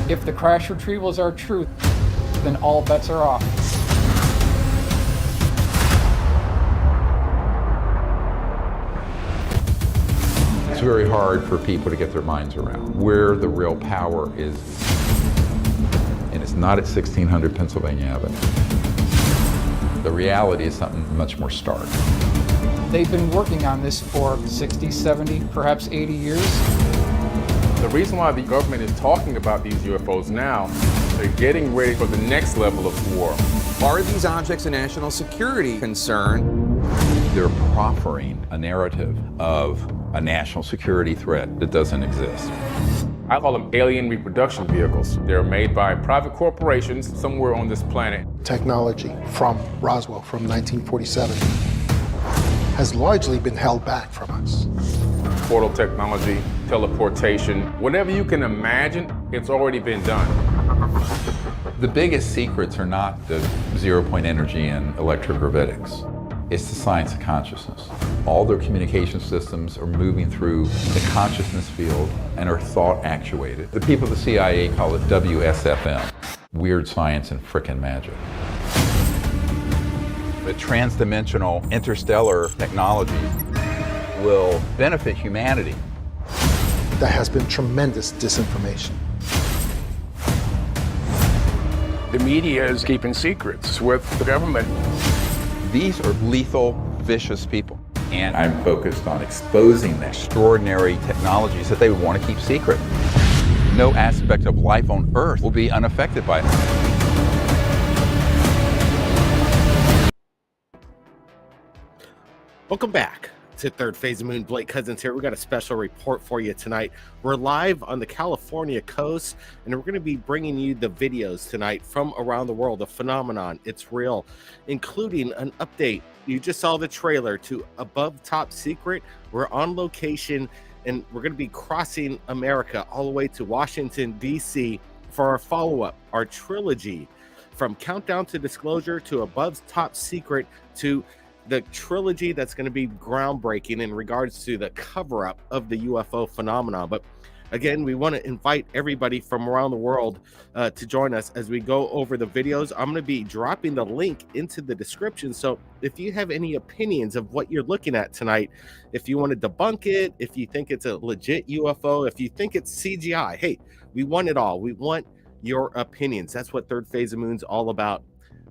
If the crash retrievals are true, then all bets are off. It's very hard for people to get their minds around where the real power is. And it's not at 1600 Pennsylvania Avenue. The reality is something much more stark. They've been working on this for 60, 70, perhaps 80 years. The reason why the government is talking about these UFOs now, they're getting ready for the next level of war. Are these objects a national security concern? They're proffering a narrative of a national security threat that doesn't exist. I call them alien reproduction vehicles. They're made by private corporations somewhere on this planet. Technology from Roswell from 1947 has largely been held back from us. Portal technology, teleportation, whatever you can imagine, it's already been done. The biggest secrets are not the zero-point energy and electrogravitics. It's the science of consciousness. All their communication systems are moving through the consciousness field and are thought actuated. The people of the CIA call it WSFM, weird science and frickin' magic. The transdimensional interstellar technology will benefit humanity. There has been tremendous disinformation. The media is keeping secrets with the government. These are lethal, vicious people. And I'm focused on exposing the extraordinary technologies that they want to keep secret. No aspect of life on Earth will be unaffected by it. Welcome back to Third Phase of Moon. Blake Cousins here. We got a special report for you tonight. We're live on the California coast, and we're going to be bringing you the videos tonight from around the world. The phenomenon, it's real, including an update. You just saw the trailer to Above Top Secret. We're on location, and we're going to be crossing America all the way to Washington, D.C. for our follow-up, our trilogy, from Countdown to Disclosure to Above Top Secret to the trilogy that's going to be groundbreaking in regards to the cover-up of the UFO phenomenon. But again, we want to invite everybody from around the world to join us as we go over the videos. I'm going to be dropping the link into the description. So if you have any opinions of what you're looking at tonight, if you want to debunk it, if you think it's a legit UFO, if you think it's CGI, hey, we want it all. We want your opinions. That's what Third Phase of Moon's all about.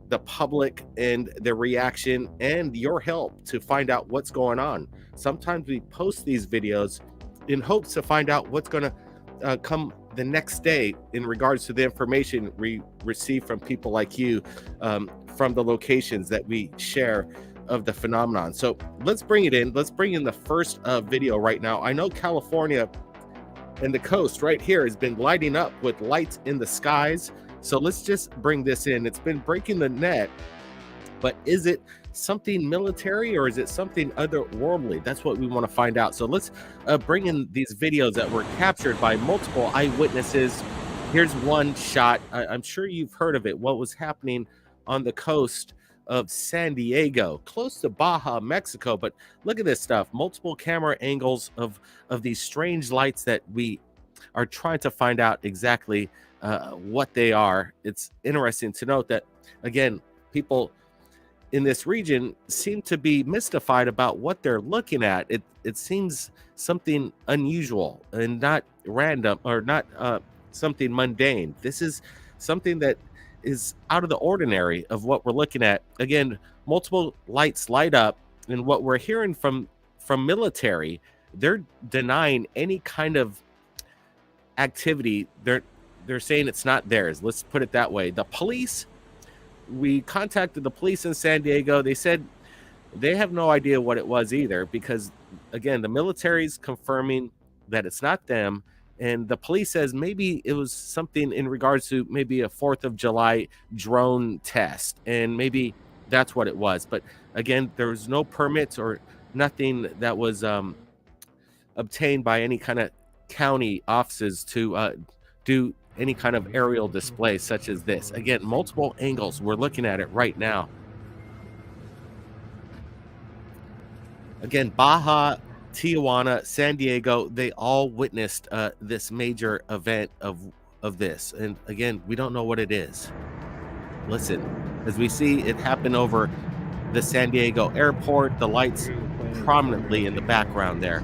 The public and their reaction and your help to find out what's going on. Sometimes we post these videos in hopes to find out what's going to come the next day in regards to the information we receive from people like you, from the locations that we share of the phenomenon. So let's bring it in. Let's bring in the first video right now. I know California and the coast right here has been lighting up with lights in the skies. So let's just bring this in. It's been breaking the net, but is it something military or is it something otherworldly? That's what we want to find out. So let's bring in these videos that were captured by multiple eyewitnesses. Here's one shot. I'm sure you've heard of it. What was happening on the coast of San Diego, close to Baja, Mexico. But look at this stuff. Multiple camera angles of these strange lights that we are trying to find out exactly what they are. It's interesting to note that, again, people in this region seem to be mystified about what they're looking at. It seems something unusual and not random or not something mundane. This is something that is out of the ordinary of what we're looking at. Again, multiple lights light up, and what we're hearing from military, they're denying any kind of activity. They're saying it's not theirs. Let's put it that way. The police, we contacted the police in San Diego. They said they have no idea what it was either, because again, the military's confirming that it's not them. And the police says maybe it was something in regards to maybe a 4th of July drone test. And maybe that's what it was. But again, there was no permits or nothing that was obtained by any kind of county offices to do any kind of aerial display such as this. Again, multiple angles. We're looking at it right now. Again, Baja, Tijuana, San Diego, they all witnessed this major event of of this. And again, we don't know what it is. Listen, as we see it happen over the San Diego airport, the lights prominently in the background there.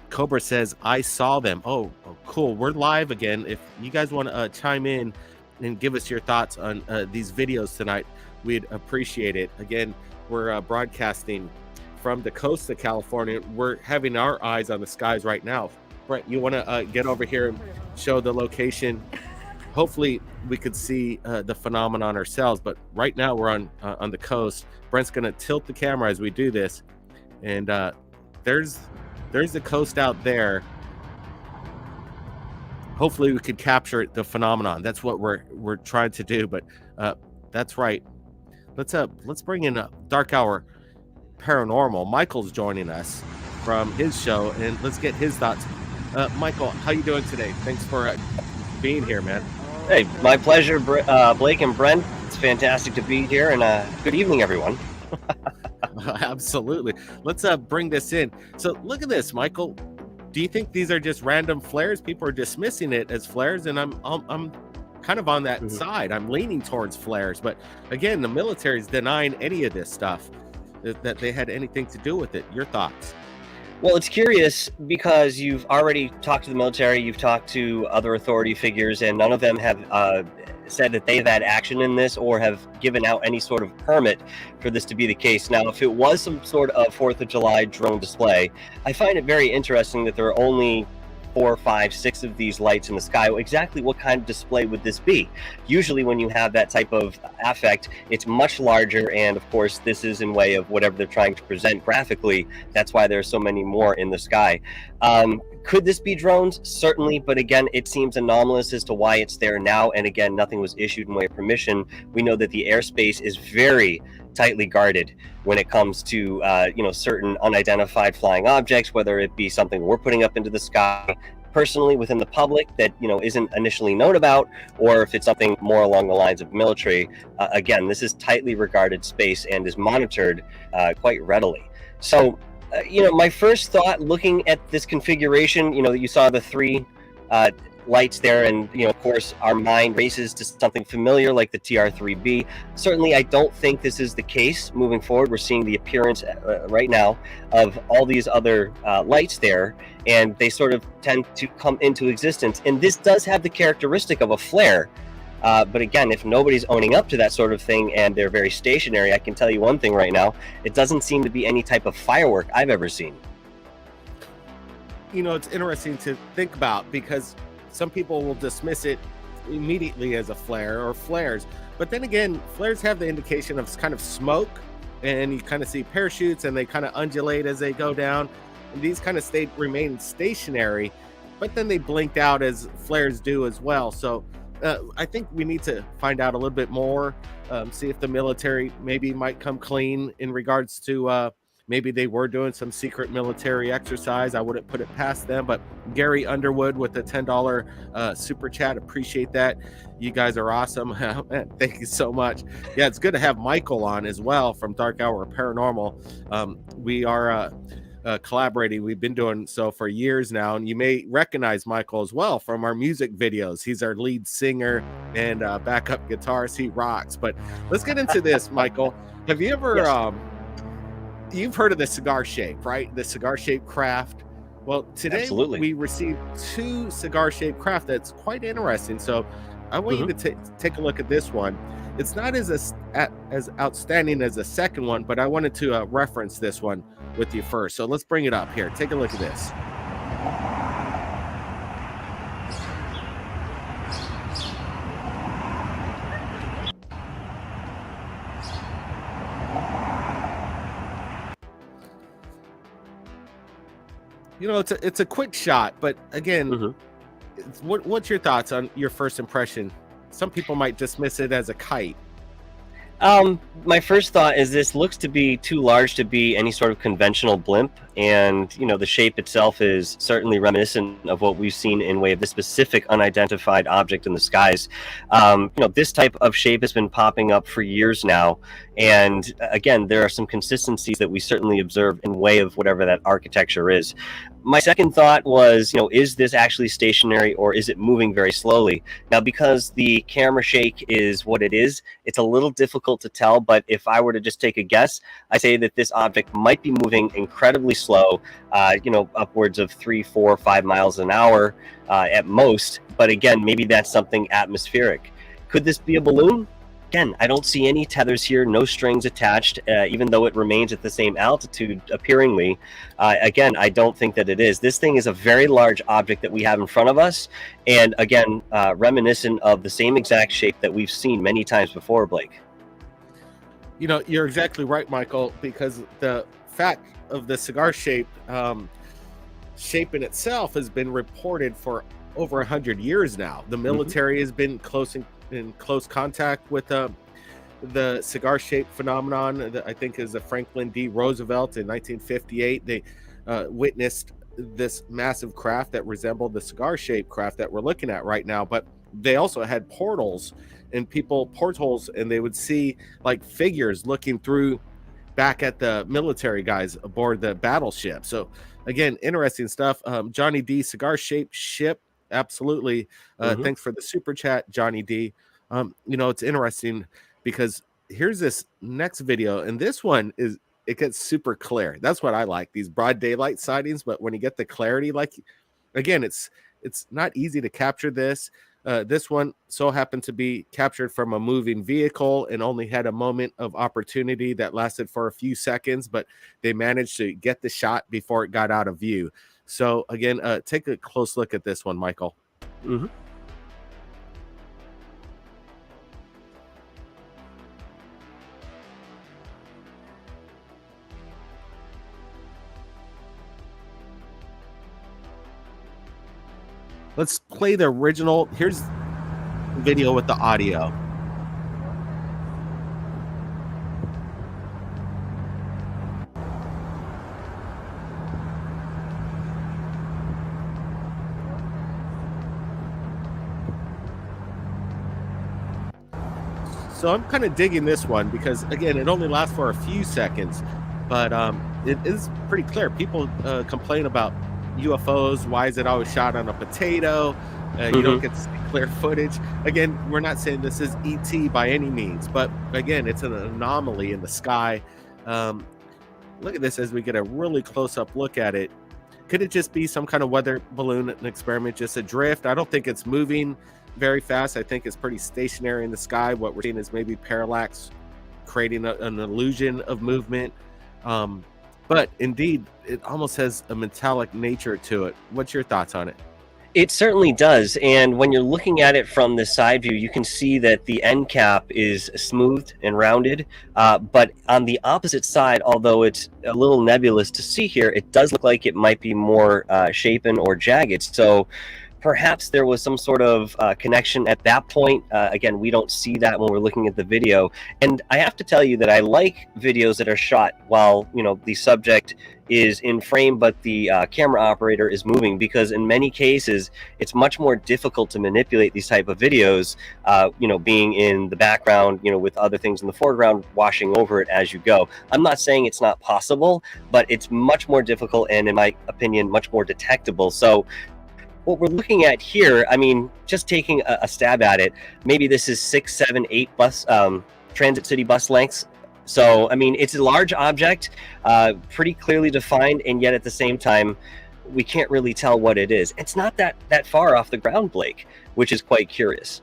Cobra says, I saw them. Oh, cool. We're live again. If you guys want to chime in and give us your thoughts on these videos tonight, we'd appreciate it. Again, we're broadcasting from the coast of California. We're having our eyes on the skies right now. Brent, you want to get over here and show the location? Hopefully we could see the phenomenon ourselves, but right now we're on the coast. Brent's going to tilt the camera as we do this, and there's the coast out there. Hopefully we could capture the phenomenon. That's what we're trying to do. But that's right. Let's bring in Dark Hour Paranormal. Michael's joining us from his show, and let's get his thoughts. Michael, how you doing today? Thanks for being here, man. Hey, my pleasure, Blake and Brent. It's fantastic to be here, and good evening, everyone. Absolutely. Let's bring this in. So look at this, Michael. Do you think these are just random flares? People are dismissing it as flares, and I'm kind of on that side. I'm leaning towards flares, but again, the military is denying any of this stuff that they had anything to do with it. Your thoughts? Well, it's curious because you've already talked to the military, you've talked to other authority figures, and none of them have said that they've had action in this or have given out any sort of permit for this to be the case. Now, if it was some sort of 4th of July drone display, I find it very interesting that there are only 4, 5, 6 of these lights in the sky. Exactly what kind of display would this be? Usually when you have that type of affect, it's much larger, and of course this is in way of whatever they're trying to present graphically. That's why there's so many more in the sky. Could this be drones? Certainly, but again, it seems anomalous as to why it's there now, and again, nothing was issued in way of permission. We know that the airspace is very tightly guarded when it comes to certain unidentified flying objects, whether it be something we're putting up into the sky personally within the public that isn't initially known about, or if it's something more along the lines of military. Again, this is tightly regarded space and is monitored quite readily. So my first thought looking at this configuration, you saw the 3 lights there, and of course our mind races to something familiar like the TR-3B. Certainly I don't think this is the case moving forward. We're seeing the appearance right now of all these other lights there, and they sort of tend to come into existence, and this does have the characteristic of a flare. But again, if nobody's owning up to that sort of thing and they're very stationary, I can tell you one thing right now: it doesn't seem to be any type of firework I've ever seen. It's interesting to think about, because some people will dismiss it immediately as a flare or flares. But then again, flares have the indication of kind of smoke, and you kind of see parachutes and they kind of undulate as they go down. And these kind of remain stationary, but then they blinked out as flares do as well. So I think we need to find out a little bit more, see if the military maybe might come clean in regards to maybe they were doing some secret military exercise. I wouldn't put it past them. But Gary Underwood with the $10 super chat, appreciate that. You guys are awesome. Thank you so much. Yeah, it's good to have Michael on as well from Dark Hour Paranormal. We are collaborating. We've been doing so for years now, and you may recognize Michael as well from our music videos. He's our lead singer and backup guitarist. He rocks. But let's get into this, Michael. Have you ever... Yes. You've heard of the cigar-shaped, right? The cigar-shaped craft. Well, today Absolutely. We received 2 cigar-shaped craft that's quite interesting. So I want you to take a look at this one. It's not as outstanding as the second one, but I wanted to reference this one with you first. So let's bring it up here. Take a look at this. It's a quick shot, but again, what's your thoughts on your first impression? Some people might dismiss it as a kite. My first thought is this looks to be too large to be any sort of conventional blimp, and the shape itself is certainly reminiscent of what we've seen in way of this specific unidentified object in the skies. This type of shape has been popping up for years now, and again, there are some consistencies that we certainly observe in way of whatever that architecture is. My second thought was, is this actually stationary or is it moving very slowly? Now, because the camera shake is what it is, it's a little difficult to tell. But if I were to just take a guess, I say that this object might be moving incredibly slow, upwards of 3, 4, 5 miles an hour at most. But again, maybe that's something atmospheric. Could this be a balloon? Again, I don't see any tethers here, no strings attached, even though it remains at the same altitude, appearingly. Again, I don't think that it is. This thing is a very large object that we have in front of us, and again, reminiscent of the same exact shape that we've seen many times before, Blake. You're exactly right, Michael, because the fact of the cigar-shaped shape in itself has been reported for over 100 years now. The military has been in close contact with the cigar-shaped phenomenon. That I think is a Franklin D. Roosevelt in 1958. They witnessed this massive craft that resembled the cigar-shaped craft that we're looking at right now. But they also had portholes, and they would see like figures looking through back at the military guys aboard the battleship. So again, interesting stuff. Johnny D, cigar-shaped ship. Absolutely. Thanks for the super chat, Johnny D. It's interesting because here's this next video, and this one it gets super clear. That's what I like, these broad daylight sightings. But when you get the clarity, like again, it's not easy to capture this. This one so happened to be captured from a moving vehicle and only had a moment of opportunity that lasted for a few seconds, but they managed to get the shot before it got out of view. So again, take a close look at this one, Michael. Let's play the original. Here's the video with the audio. So I'm kind of digging this one because, again, it only lasts for a few seconds, but it is pretty clear. People complain about UFOs. Why is it always shot on a potato? You don't get to see clear footage. Again, we're not saying this is ET by any means, but again, it's an anomaly in the sky. Look at this as we get a really close-up look at it. Could it just be some kind of weather balloon, an experiment, just a drift? I don't think it's moving very fast. I think it's pretty stationary in the sky. What we're seeing is maybe parallax creating an illusion of movement. But indeed, it almost has a metallic nature to it. What's your thoughts on it? It certainly does. And when you're looking at it from the side view, you can see that the end cap is smoothed and rounded. But on the opposite side, although it's a little nebulous to see here, it does look like it might be more shapen or jagged. So perhaps there was some sort of connection at that point. Again, we don't see that when we're looking at the video. And I have to tell you that I like videos that are shot while, the subject is in frame, but the camera operator is moving, because in many cases, it's much more difficult to manipulate these type of videos, being in the background, with other things in the foreground, washing over it as you go. I'm not saying it's not possible, but it's much more difficult and, in my opinion, much more detectable. So what we're looking at here, just taking a stab at it, maybe this is 6, 7, 8 bus transit city bus lengths. So, it's a large object, pretty clearly defined, and yet at the same time, we can't really tell what it is. It's not that far off the ground, Blake, which is quite curious.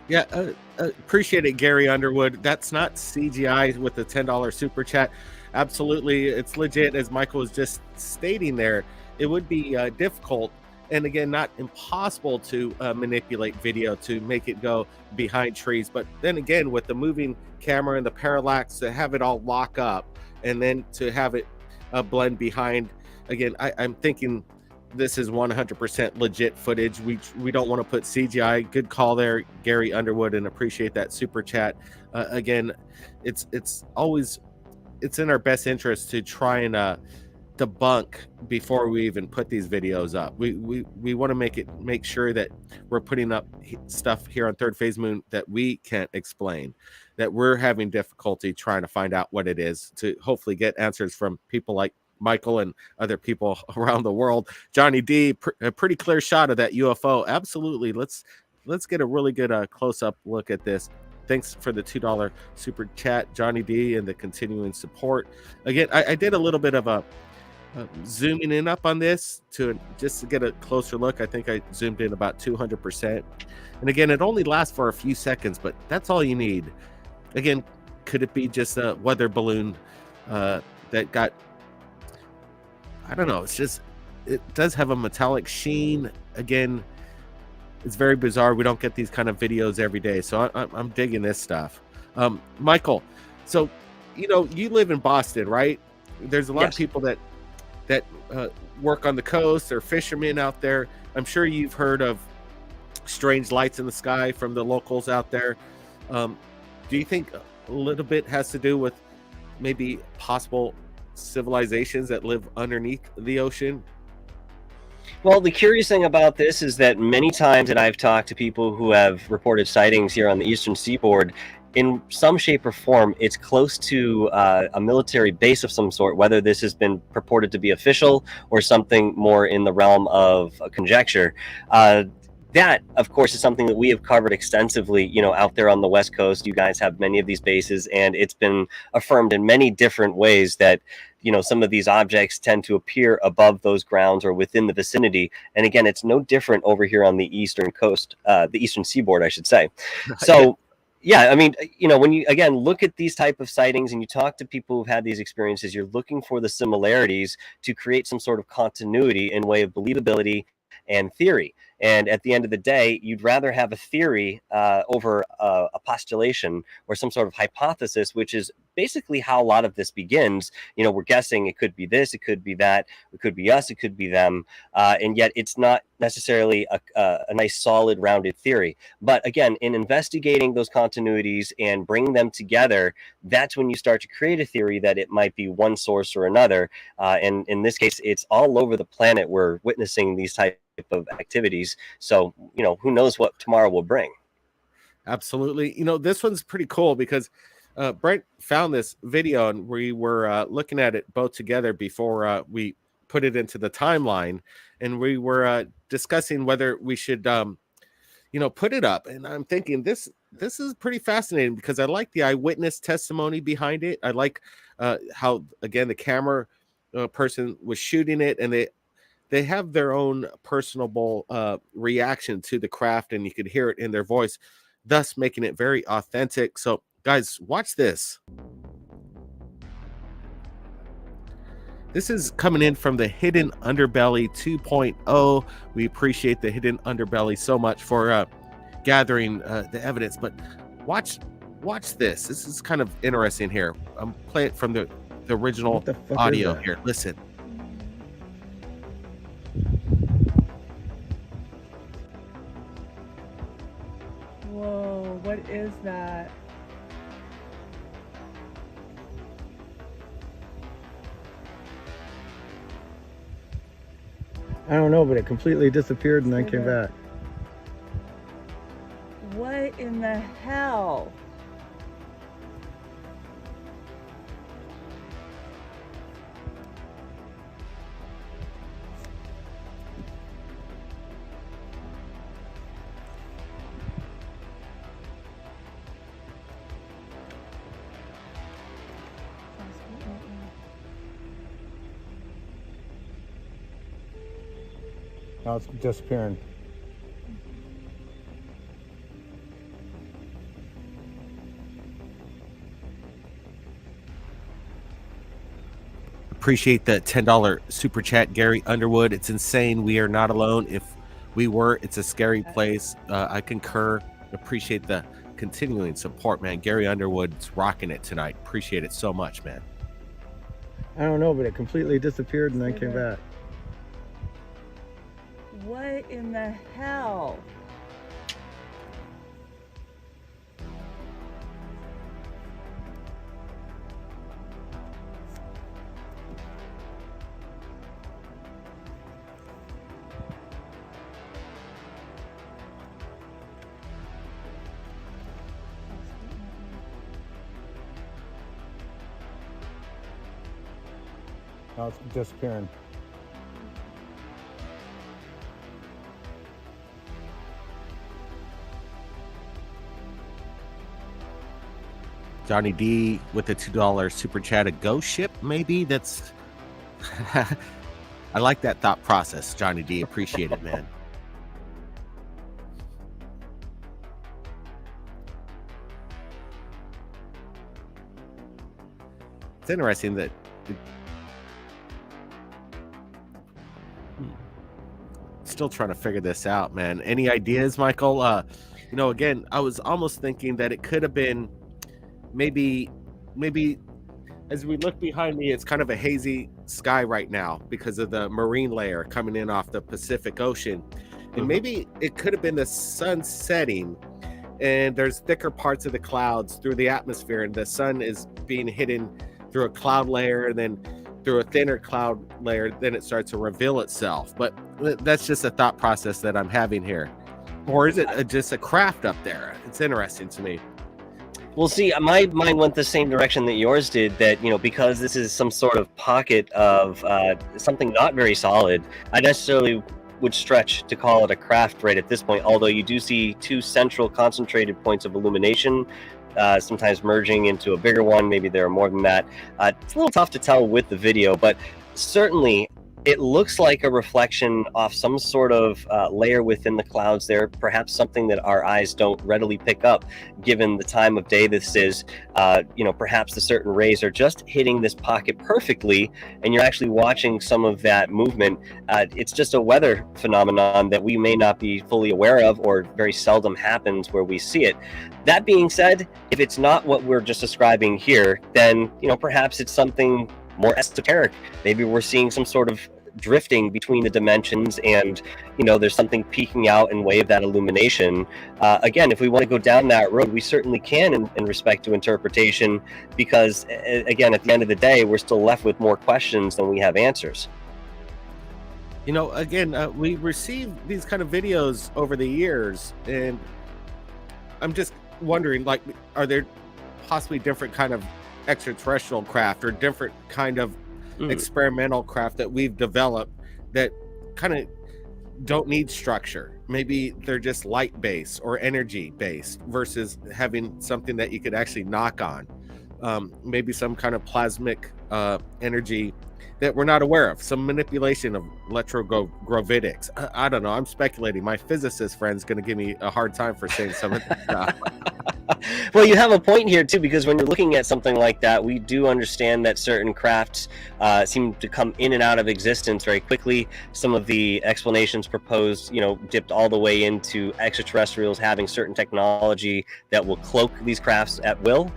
Yeah, appreciate it, Gary Underwood. That's not CGI with the $10 super chat. Absolutely, it's legit, as Michael was just stating there. It would be difficult, and again, not impossible to manipulate video to make it go behind trees. But then again, with the moving camera and the parallax, to have it all lock up and then to have it blend behind, again, I'm thinking this is 100% legit footage. We don't want to put CGI. Good call there, Gary Underwood, and appreciate that super chat. Again, it's in our best interest to try and debunk before we even put these videos up. We want to make sure that we're putting up stuff here on Third Phase Moon that we can't explain, that we're having difficulty trying to find out what it is, to hopefully get answers from people like Michael and other people around the world. Johnny D, a pretty clear shot of that UFO. Absolutely. Let's get a really good close-up look at this. Thanks for the $2 super chat, Johnny D, and the continuing support. Again, I did a little bit of a zooming in up on this just to get a closer look. I think I zoomed in about 200%. And again, it only lasts for a few seconds, but that's all you need. Again, could it be just a weather balloon that got, I don't know, it does have a metallic sheen. Again, it's very bizarre. We don't get these kind of videos every day, so I'm digging this stuff. Michael, so you live in Boston, right? There's a lot of people that work on the coast. They're fishermen out there. I'm sure you've heard of strange lights in the sky from the locals out there. Do you think a little bit has to do with maybe possible civilizations that live underneath the ocean? Well, the curious thing about this is that many times that I've talked to people who have reported sightings here on the eastern seaboard, in some shape or form, it's close to a military base of some sort, whether this has been purported to be official or something more in the realm of conjecture. That, of course, is something that we have covered extensively, out there on the West Coast. You guys have many of these bases, and it's been affirmed in many different ways that, some of these objects tend to appear above those grounds or within the vicinity. And again, it's no different over here on the eastern coast, the eastern seaboard, I should say. So, yeah, I mean, when you, again, look at these type of sightings and you talk to people who've had these experiences, you're looking for the similarities to create some sort of continuity in way of believability and theory. And at the end of the day, you'd rather have a theory over a postulation or some sort of hypothesis, which is basically how a lot of this begins. We're guessing it could be this, it could be that, it could be us, it could be them. And yet it's not necessarily a nice, solid, rounded theory. But again, in investigating those continuities and bringing them together, that's when you start to create a theory that it might be one source or another. And in this case, it's all over the planet. We're witnessing these type of activities. So, who knows what tomorrow will bring. Absolutely. This one's pretty cool because Brent found this video and we were looking at it both together before we put it into the timeline, and we were discussing whether we should put it up. And I'm thinking this is pretty fascinating because I like the eyewitness testimony behind it. I like how, again, the camera person was shooting it, and they have their own personable reaction to the craft, and you could hear it in their voice, thus making it very authentic. So guys, watch this. This is coming in from the Hidden Underbelly 2.0. We appreciate the Hidden Underbelly so much for gathering the evidence, but watch this. This is kind of interesting here. I'm playing it from the original audio here. Listen. Whoa, what is that? I don't know, but it completely disappeared and then came back. What in the hell? Now it's disappearing. Appreciate the $10 super chat, Gary Underwood. It's insane. We are not alone. If we were, it's a scary place. I concur. Appreciate the continuing support, man. Gary Underwood's rocking it tonight. Appreciate it so much, man. I don't know, but it completely disappeared and then came back. What in the hell? Now it's disappearing. Johnny D with the $2 super chat, a ghost ship, maybe? That's I like that thought process, Johnny D. Appreciate it, man. It's interesting that still trying to figure this out, man. Any ideas, Michael? Again, I was almost thinking that it could have been maybe as we look behind me, it's kind of a hazy sky right now because of the marine layer coming in off the Pacific Ocean. And maybe it could have been the sun setting and there's thicker parts of the clouds through the atmosphere, and the sun is being hidden through a cloud layer and then through a thinner cloud layer, then it starts to reveal itself. But that's just a thought process that I'm having here. Or is it just a craft up there? It's interesting to me. Well, see, my mind went the same direction that yours did, that, because this is some sort of pocket of something not very solid, I necessarily would stretch to call it a craft right at this point, although you do see two central concentrated points of illumination, sometimes merging into a bigger one. Maybe there are more than that. It's a little tough to tell with the video, but certainly it looks like a reflection off some sort of layer within the clouds there, perhaps something that our eyes don't readily pick up given the time of day this is. Perhaps the certain rays are just hitting this pocket perfectly and you're actually watching some of that movement. It's just a weather phenomenon that we may not be fully aware of, or very seldom happens where we see it. That being said, if it's not what we're just describing here, then perhaps it's something more esoteric. Maybe we're seeing some sort of drifting between the dimensions and there's something peeking out in way of that illumination. Again, if we want to go down that road, we certainly can in respect to interpretation, because again, at the end of the day, we're still left with more questions than we have answers. Again, we received these kind of videos over the years, and I'm just wondering, are there possibly different kind of extraterrestrial craft or different kind of experimental craft that we've developed that kind of don't need structure? Maybe they're just light based or energy based versus having something that you could actually knock on. Maybe some kind of plasmic energy that we're not aware of, some manipulation of electrogravitics. I don't know, I'm speculating. My physicist friend's going to give me a hard time for saying some of this stuff. Well, you have a point here too, because when you're looking at something like that, we do understand that certain crafts seem to come in and out of existence very quickly. Some of the explanations proposed, dipped all the way into extraterrestrials having certain technology that will cloak these crafts at will.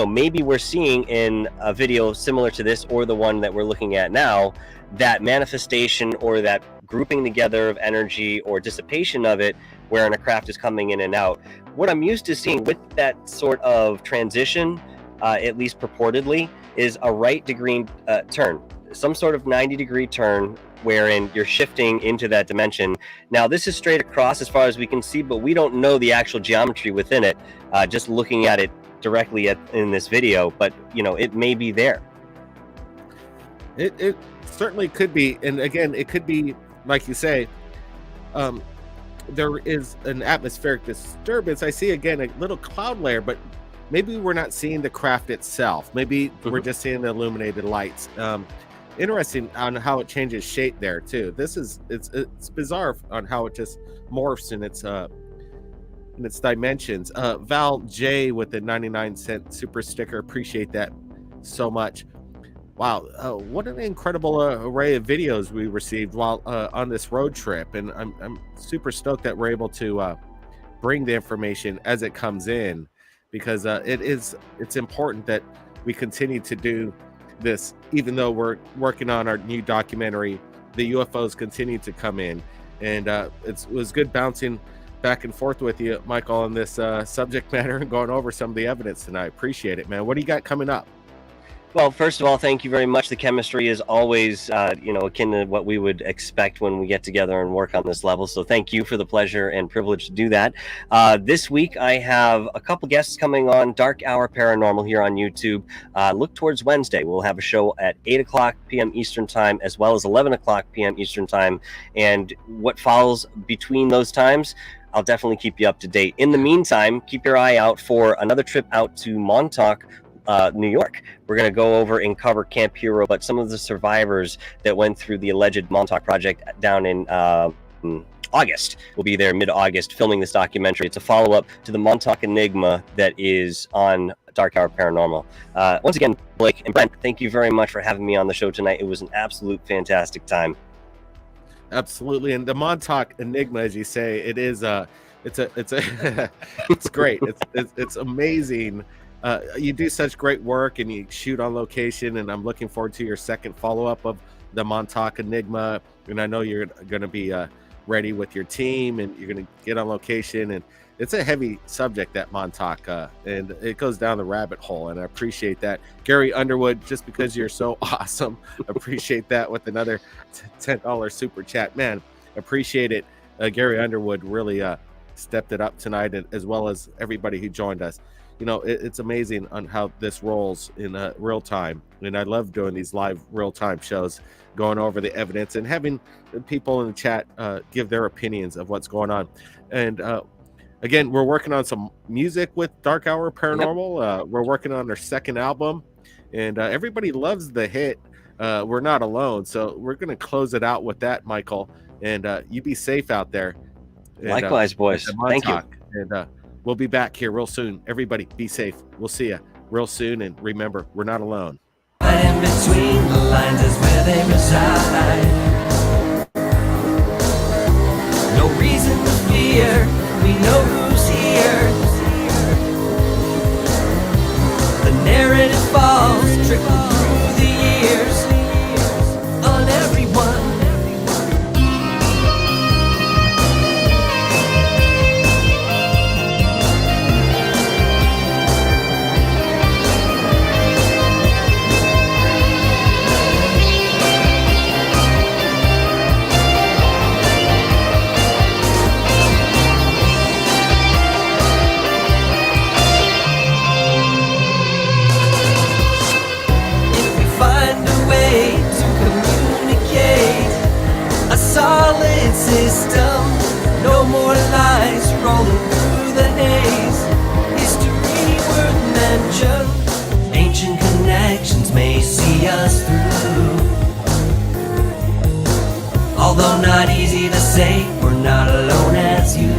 Maybe we're seeing in a video similar to this, or the one that we're looking at now, that manifestation or that grouping together of energy or dissipation of it, wherein a craft is coming in and out. What I'm used to seeing with that sort of transition, at least purportedly, is a right degree turn, some sort of 90-degree turn wherein you're shifting into that dimension. Now, this is straight across as far as we can see, but we don't know the actual geometry within it, just looking at it directly in this video, but it may be there. It certainly could be, and again, it could be, like you say, there is an atmospheric disturbance. I see again a little cloud layer, but maybe we're not seeing the craft itself. Maybe we're just seeing the illuminated lights. Interesting on how it changes shape there too. It's bizarre on how it just morphs in its dimensions. Val J with the 99-cent super sticker, appreciate that so much. Wow, what an incredible array of videos we received while on this road trip, and I'm super stoked that we're able to bring the information as it comes in, because it's important that we continue to do this, even though we're working on our new documentary. The UFOs continue to come in, and it was good bouncing back and forth with you, Michael, on this subject matter and going over some of the evidence tonight. Appreciate it, man. What do you got coming up? Well, first of all, thank you very much. The chemistry is always, akin to what we would expect when we get together and work on this level. So thank you for the pleasure and privilege to do that. This week, I have a couple guests coming on Dark Hour Paranormal here on YouTube. Look towards Wednesday. We'll have a show at 8 o'clock p.m. Eastern Time, as well as 11 o'clock p.m. Eastern Time. And what follows between those times, I'll definitely keep you up to date. In the meantime, keep your eye out for another trip out to Montauk, New York. We're going to go over and cover Camp Hero, but some of the survivors that went through the alleged Montauk Project down in August. We'll be there mid-August filming this documentary. It's a follow-up to the Montauk Enigma that is on Dark Hour Paranormal. Once again, Blake and Brent, thank you very much for having me on the show tonight. It was an absolute fantastic time. Absolutely. And the Montauk Enigma, as you say, it is it's great. It's amazing. You do such great work and you shoot on location, and I'm looking forward to your second follow-up of the Montauk Enigma. And I know you're going to be ready with your team, and you're going to get on location. And it's a heavy subject, that Montauk, and it goes down the rabbit hole, and I appreciate that. Gary Underwood, just because you're so awesome, appreciate that with another $10 super chat. Man, appreciate it. Gary Underwood really stepped it up tonight, as well as everybody who joined us. You know, it's amazing on how this rolls in real time. And I love doing these live real time shows, going over the evidence and having people in the chat give their opinions of what's going on. And again, we're working on some music with Dark Hour Paranormal. Yep. We're working on their second album, and everybody loves the hit We're Not Alone. So we're going to close it out with that, Michael. And you be safe out there. And, likewise, boys. Thank you. And we'll be back here real soon. Everybody be safe. We'll see you real soon. And remember, we're not alone. And between the lines is where they reside. No reason to fear. We know who's here. The narrative falls, trickle through the years on everyone. Solid system, no more lies rolling through the haze. History worth mention, ancient connections may see us through. Although not easy to say, we're not alone as you.